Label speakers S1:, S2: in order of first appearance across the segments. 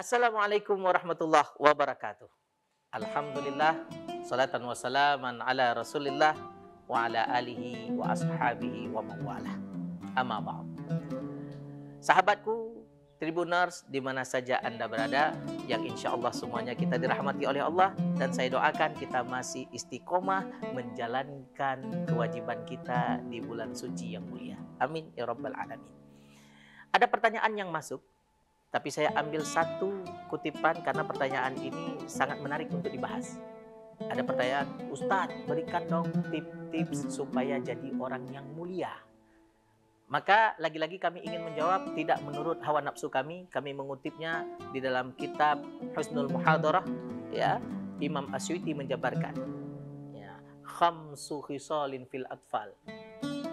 S1: Assalamualaikum warahmatullahi wabarakatuh. Alhamdulillah, salatan wassalaman ala Rasulillah wa ala alihi wa ashabihi wa mawalah. Amma ba'd. Sahabatku, Tribuners di mana saja Anda berada, yang insya Allah semuanya kita dirahmati oleh Allah, dan saya doakan kita masih istiqomah menjalankan kewajiban kita di bulan suci yang mulia. Amin ya rabbal alamin. Ada pertanyaan yang masuk, tapi saya ambil satu kutipan karena pertanyaan ini sangat menarik untuk dibahas. Ada pertanyaan, Ustadz berikan dong tips-tips supaya jadi orang yang mulia. Maka lagi-lagi kami ingin menjawab tidak menurut hawa nafsu kami mengutipnya di dalam kitab Husnul Muhadarah, ya, Imam Asyuti menjabarkan, ya, khamsu khisalin fil atfal.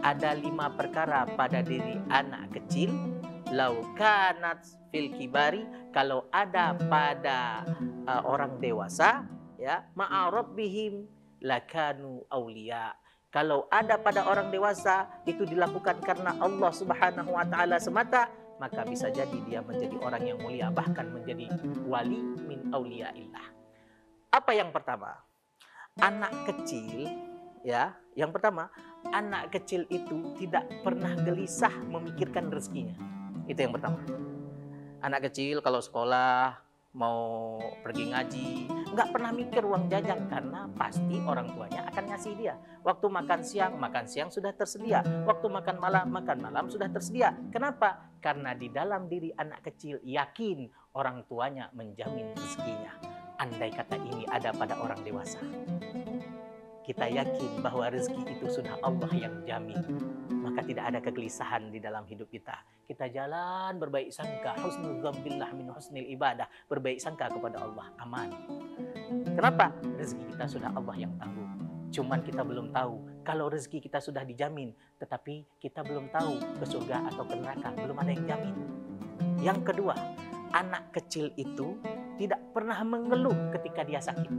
S1: Ada 5 perkara pada diri anak kecil, lau kanat fil kibari, kalau ada pada orang dewasa, ya, ma'a rabbihim lakanu auliya. Kalau ada pada orang dewasa itu dilakukan karena Allah Subhanahu wa taala semata, maka bisa jadi dia menjadi orang yang mulia, bahkan menjadi wali min auliyaillah. Apa yang pertama? Anak kecil, ya, yang pertama, anak kecil itu tidak pernah gelisah memikirkan rezekinya. Itu yang pertama. Anak kecil kalau sekolah, mau pergi ngaji, nggak pernah mikir uang jajan karena pasti orang tuanya akan ngasih dia. Waktu makan siang sudah tersedia. Waktu makan malam sudah tersedia. Kenapa? Karena di dalam diri anak kecil yakin orang tuanya menjamin rezekinya. Andai kata ini ada pada orang dewasa, kita yakin bahwa rezeki itu sudah Allah yang jamin, maka tidak ada kegelisahan di dalam hidup kita. Kita jalan berbaik sangka, husnul dzambillah min husnil ibadah, berbaik sangka kepada Allah, aman. Kenapa? Rezeki kita sudah Allah yang tanggung. Cuman kita belum tahu kalau rezeki kita sudah dijamin, tetapi kita belum tahu ke surga atau ke neraka, belum ada yang jamin. Yang kedua, anak kecil itu tidak pernah mengeluh ketika dia sakit.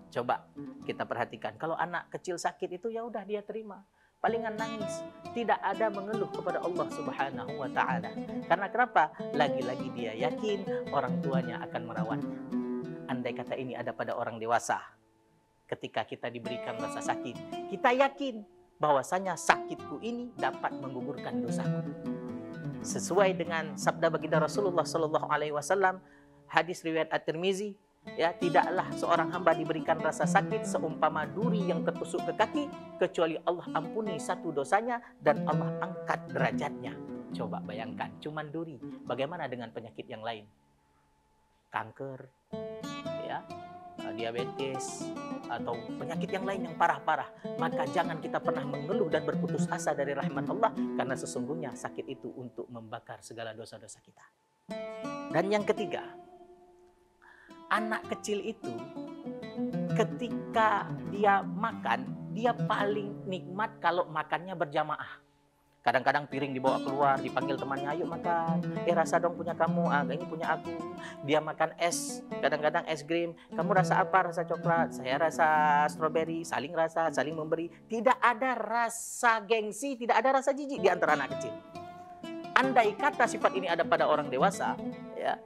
S1: Coba kita perhatikan, kalau anak kecil sakit itu ya udah dia terima, palingan nangis, tidak ada mengeluh kepada Allah Subhanahu wa taala. Karena kenapa? Lagi-lagi dia yakin orang tuanya akan merawatnya. Andai kata ini ada pada orang dewasa, ketika kita diberikan rasa sakit, kita yakin bahwasanya sakitku ini dapat menggugurkan dosaku. Sesuai dengan sabda baginda Rasulullah sallallahu alaihi wasallam, hadis riwayat At-Tirmizi, ya, tidaklah seorang hamba diberikan rasa sakit seumpama duri yang tertusuk ke kaki, kecuali Allah ampuni satu dosanya dan Allah angkat derajatnya. Coba bayangkan, cuman duri. Bagaimana dengan penyakit yang lain? Kanker, ya, diabetes, atau penyakit yang lain yang parah-parah. Maka jangan kita pernah mengeluh dan berputus asa dari rahmat Allah, karena sesungguhnya sakit itu untuk membakar segala dosa-dosa kita. Dan yang ketiga, anak kecil itu ketika dia makan, dia paling nikmat kalau makannya berjamaah. Kadang-kadang piring dibawa keluar, dipanggil temannya, ayo makan. Rasa dong punya kamu, ini punya aku. Dia makan es, kadang-kadang es krim. Kamu rasa apa? Rasa coklat. Saya rasa stroberi. Saling rasa, saling memberi. Tidak ada rasa gengsi, tidak ada rasa jijik di antara anak kecil. Andai kata sifat ini ada pada orang dewasa, ya,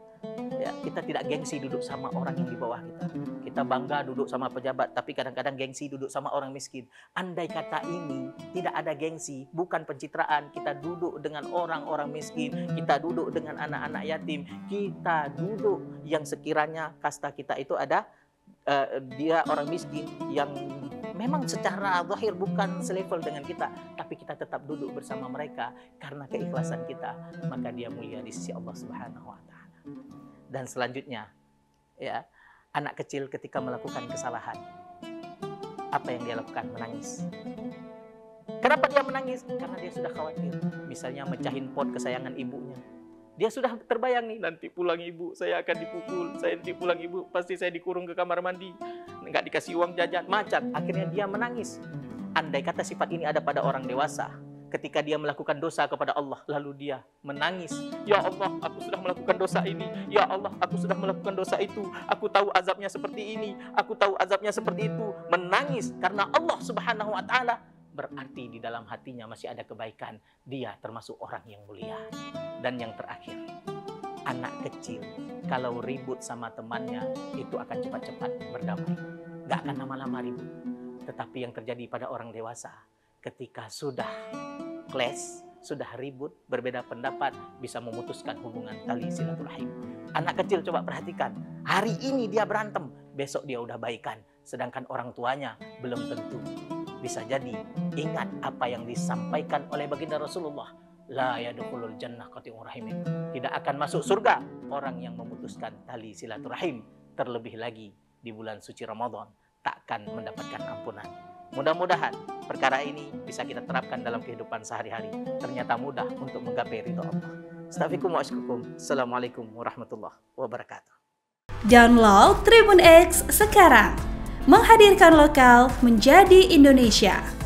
S1: kita tidak gengsi duduk sama orang yang di bawah kita. Kita bangga duduk sama pejabat, tapi kadang-kadang gengsi duduk sama orang miskin. Andai kata ini tidak ada gengsi, bukan pencitraan, kita duduk dengan orang-orang miskin, kita duduk dengan anak-anak yatim, kita duduk yang sekiranya kasta kita itu ada, dia orang miskin yang memang secara zahir bukan selevel dengan kita, tapi kita tetap duduk bersama mereka karena keikhlasan kita, maka dia mulia di sisi Allah Subhanahu wa taala. Dan selanjutnya, ya, anak kecil ketika melakukan kesalahan, apa yang dia lakukan? Menangis. Kenapa dia menangis? Karena dia sudah khawatir. Misalnya mecahin pot kesayangan ibunya. Dia sudah terbayang nih, nanti pulang ibu, saya akan dipukul. Saya nanti pulang ibu, pasti saya dikurung ke kamar mandi. Nggak dikasih uang jajan, macet. Akhirnya dia menangis. Andai kata sifat ini ada pada orang dewasa, ketika dia melakukan dosa kepada Allah, lalu dia menangis, ya Allah, aku sudah melakukan dosa ini, ya Allah, aku sudah melakukan dosa itu, aku tahu azabnya seperti ini, aku tahu azabnya seperti itu, menangis karena Allah Subhanahu wa taala, berarti di dalam hatinya masih ada kebaikan, dia termasuk orang yang mulia. Dan yang terakhir, Anak kecil kalau ribut sama temannya itu akan cepat-cepat berdamai, nggak akan lama-lama ribut. Tetapi yang terjadi pada orang dewasa, ketika sudah clash, sudah ribut, berbeda pendapat, bisa memutuskan hubungan tali silaturahim. Anak kecil coba perhatikan, hari ini dia berantem, besok dia udah baikan, sedangkan orang tuanya belum tentu. Bisa jadi ingat apa yang disampaikan oleh baginda Rasulullah, la yadkhulul jannah qati'ur rahimin. Tidak akan masuk surga orang yang memutuskan tali silaturahim, terlebih lagi di bulan suci Ramadan, takkan mendapatkan ampunan. Mudah-mudahan perkara ini bisa kita terapkan dalam kehidupan sehari-hari. Ternyata mudah untuk menggapai ridho Allah. Assalamualaikum warahmatullahi wabarakatuh.
S2: Download Tribun X sekarang, menghadirkan lokal menjadi Indonesia.